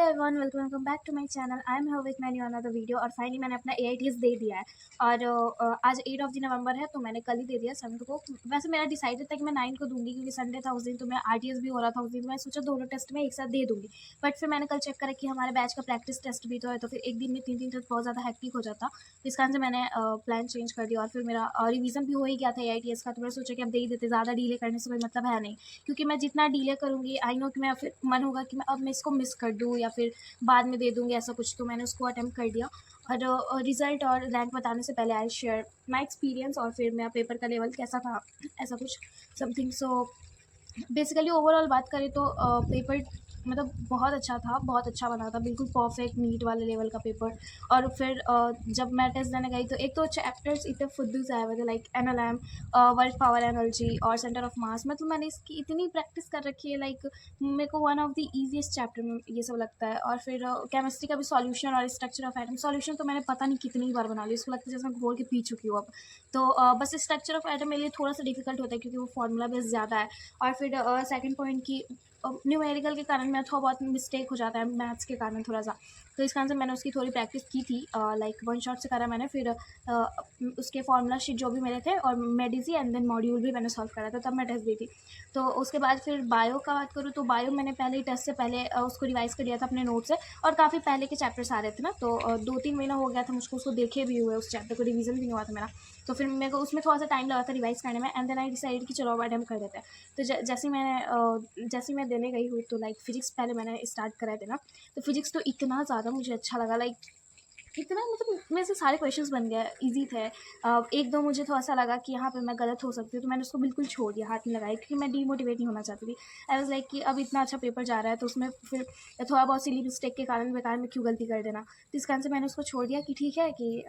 Everyone, welcome back to my channel. I am here with my new another video. और finally मैंने अपना AITS दे दिया है। और आज 8 ऑफ द नवंबर है, तो मैंने कल ही दे दिया 7 को। वैसे मेरा डिसाइडेड था कि मैं 9 को दूंगी, क्योंकि संडे था उस दिन, तो मैं आरटीएस भी हो रहा था उस दिन, तो मैं सोचा दोनों टेस्ट में एक साथ दे दूंगी। बट फिर मैंने कल चेक करा कि हमारे बैच का प्रैक्टिस टेस्ट भी तो है, तो फिर एक दिन में 3 टेस्ट बहुत ज़्यादा हैक्टिक हो जाता। तो इस कारण से मैंने प्लान चेंज कर दिया। और फिर मेरा रिवीजन भी हो ही गया था एआईटीएस का, तो मैंने सोचा कि अब दे ही देते, ज़्यादा डीले करने से कोई मतलब है नहीं। क्योंकि मैं जितना डीले करूँगी, आई नो कि मैं फिर मन होगा कि मैं इसको मिस कर दूँ या फिर बाद में दे दूँगी ऐसा कुछ। तो मैंने उसको अटेम्प्ट कर दिया। और रिज़ल्ट और रैंक बताने से पहले आई शेयर माई एक्सपीरियंस और फिर मेरा पेपर का लेवल कैसा था, ऐसा कुछ समथिंग। सो बेसिकली ओवरऑल बात करें तो पेपर मतलब बहुत अच्छा था, बहुत अच्छा बना था, बिल्कुल परफेक्ट नीट वाले लेवल का पेपर। और फिर जब मैं टेस्ट देने गई तो एक तो चैप्टर्स इतने फुद्दू से आए हुए थे, like NLM, work power energy और सेंटर ऑफ मास। मतलब मैंने इसकी इतनी प्रैक्टिस कर रखी है, लाइक मेरे को one of the easiest chapter में ये सब लगता है। और फिर केमिस्ट्री का भी सॉल्यूशन और स्ट्रक्चर ऑफ एटम, सॉल्यूशन तो मैंने पता नहीं कितनी बार बना लिया, इसको लगता है जैसे मैं घोल के पी चुकी हूँ अब। तो बस स्ट्रक्चर ऑफ एटम मेरे लिए थोड़ा सा डिफिकल्ट होता है, क्योंकि वो फॉर्मूला बेस ज़्यादा है। और फिर सेकंड पॉइंट की न्यूमेरिकल के कारण मेरा थोड़ा बहुत मिस्टेक हो जाता है, मैथ्स के कारण थोड़ा सा। तो इस कारण से मैंने उसकी थोड़ी प्रैक्टिस की थी, लाइक वन शॉट से करा मैंने। फिर उसके फॉर्मूला शीट जो भी मेरे थे और मेडिसी एंड देन मॉड्यूल भी मैंने सॉल्व करा था, तब मैं टेस्ट दी थी। तो उसके बाद फिर बायो का बात करूँ तो बायो मैंने पहले ही टेस्ट से पहले उसको रिवाइज़ कर लिया था अपने नोट से। और काफ़ी पहले के चैप्टर्स आ रहे थे ना, तो 2-3 महीना हो गया था मुझको उसको देखे भी हुए, उस चैप्टर को रिवीजन भी नहीं हुआ था मेरा। तो फिर मेरे को उसमें थोड़ा सा टाइम लगा था रिवाइज़ करने में, एंड देन आई डिसाइड कि चलो अब अटेम्प्ट कर देते हैं। तो जैसे मैं देने गई हुई, तो लाइक फिजिक्स पहले मैंने स्टार्ट करा देना। तो फिजिक्स तो इतना ज़्यादा मुझे अच्छा लगा, लाइक इतना मतलब मेरे से सारे क्वेश्चंस बन गए, ईजी थे। एक दो मुझे थोड़ा सा लगा कि यहाँ पे मैं गलत हो सकती हूँ, तो मैंने उसको बिल्कुल छोड़ दिया, हाथ नहीं लगाया, क्योंकि मैं डीमोटिवेट नहीं होना चाहती थी। आई वाज लाइक कि अब इतना अच्छा पेपर जा रहा है, तो उसमें फिर थोड़ा बहुत सिली मिस्टेक के कारण बेकार में क्यों गलती कर देना। तो इस कारण से मैंने उसको छोड़ दिया कि ठीक है कि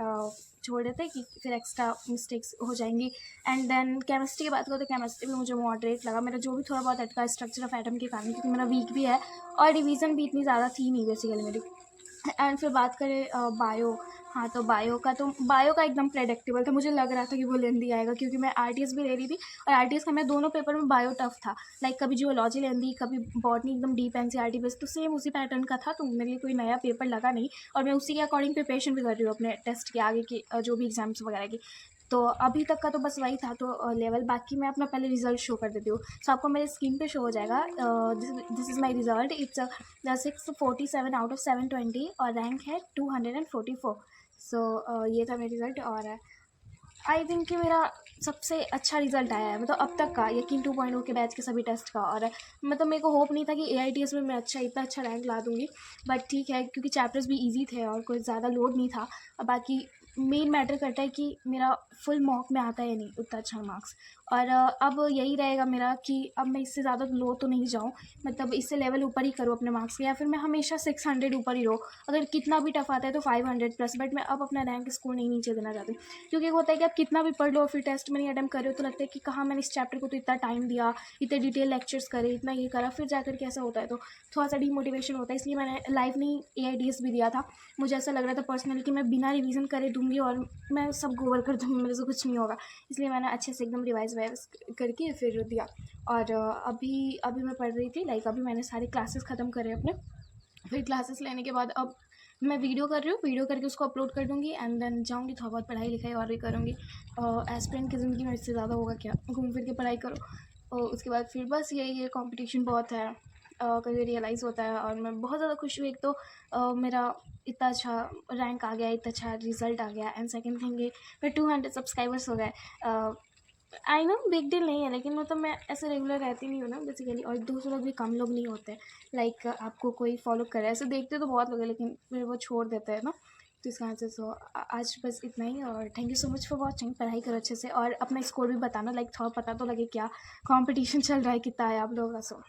छोड़ देते कि फिर एक्स्ट्रा मिस्टेक्स हो जाएंगी। एंड देन केमिस्ट्री की बात करो तो केमिस्ट्री भी मुझे मॉडरेट लगा, मेरा जो भी थोड़ा बहुत अटका स्ट्रक्चर ऑफ एटम के कारण, क्योंकि मेरा वीक भी है और डिवीज़न भी इतनी ज़्यादा थी नहीं बेसिकली मेरी। एंड फिर बात करें बायो, हाँ तो बायो का एकदम प्रेडिक्टेबल था, मुझे लग रहा था कि वो लेंदी आएगा, क्योंकि मैं आरटीएस भी ले रही थी। और आरटीएस का मैं दोनों पेपर में बायो टफ था, लाइक कभी जियोलॉजी लेंदी, कभी बॉटनी एकदम डीप एनसीईआरटी बेस, तो सेम उसी पैटर्न का था। तो मेरे लिए कोई नया पेपर लगा नहीं, और मैं उसी के अकॉर्डिंग प्रिपरेशन भी कर रही हूँ अपने टेस्ट के आगे की, जो भी एग्जाम्स वगैरह की। तो अभी तक का तो बस वही था, तो लेवल बाकी मैं अपना पहले रिजल्ट शो कर देती हूँ। सो आपको मेरे स्क्रीन पे शो हो जाएगा, this is my result. It's 647 out of 720 और रैंक है 244। सो ये था मेरा रिजल्ट। और आई थिंक कि मेरा सबसे अच्छा रिजल्ट आया है, मतलब अब तक का, यकीन 2.0 के बैच के सभी टेस्ट का। और मतलब मेरे को होप नहीं था कि एआईटीएस में मैं इतना अच्छा रैंक ला दूँगी। बट ठीक है, क्योंकि चैप्टर्स भी ईजी थे और कोई ज़्यादा लोड नहीं था। बाकी मेन मैटर करता है कि मेरा फुल मॉक में आता है नहीं उतना अच्छा मार्क्स। और अब यही रहेगा मेरा कि अब मैं इससे ज़्यादा लो तो नहीं जाऊँ, मतलब इससे लेवल ऊपर ही करूँ अपने मार्क्स के, या फिर मैं हमेशा 600 ऊपर ही रहूँ। अगर कितना भी टफ आता है तो 500 प्लस, बट मैं अब अपना रैंक स्कोर नहीं नीचे देना चाहती। क्योंकि होता है कि आप कितना भी पढ़ लो और फिर टेस्ट में नहीं अटेम्प्ट कर रहे हो, तो लगता है कि कहाँ मैंने इस चैप्टर को तो इतना टाइम दिया, इतने डिटेल लेक्चर्स करे, इतना ये करा, फिर जाकर के ऐसा होता है, तो थोड़ा सा डीमोटिवेशन होता है। इसलिए मैंने लाइव नहीं एआईटीएस भी दिया था। मुझे ऐसा लग रहा था पर्सनली कि मैं बिना रिवीजन करे दूंगी और मैं सब गोवर कर दूँगी, मेरे से कुछ नहीं होगा। इसलिए मैंने अच्छे से एकदम रिवाइज वाइज करके फिर दिया। और अभी अभी मैं पढ़ रही थी, लाइक अभी मैंने सारे क्लासेस ख़त्म करे अपने। फिर क्लासेस लेने के बाद अब मैं वीडियो कर रही हूँ, वीडियो करके उसको अपलोड कर दूँगी, एंड देन जाऊँगी थोड़ा बहुत पढ़ाई लिखाई और भी करूँगी। एस्पिरेंट की ज़िंदगी में इससे ज़्यादा होगा क्या, घूम फिर के पढ़ाई करो। और उसके बाद फिर बस यही है, कंपटीशन बहुत है, कभी रियलाइज़ होता है। और मैं बहुत ज़्यादा खुश हुई, एक तो मेरा इतना अच्छा रैंक आ गया, इतना अच्छा रिजल्ट आ गया, एंड सेकेंड थिंग ये मेरे 200 सब्सक्राइबर्स हो गए। आई नो बिग डील नहीं है, लेकिन मतलब मैं ऐसे रेगुलर रहती नहीं हूँ ना बेसिकली, और दूसरे लोग भी कम लोग नहीं होते। लाइक आपको कोई फॉलो करे, ऐसे देखते तो बहुत लोग हैं, लेकिन फिर वो छोड़ देते हैं ना। तो इस कारण से सो आज बस इतना ही, और thank you so much for watching. पढ़ाई करो अच्छे से और अपना स्कोर भी बताना, लाइक थोड़ा पता तो लगे क्या कंपटीशन चल रहा है, कितना है आप लोगों का। सो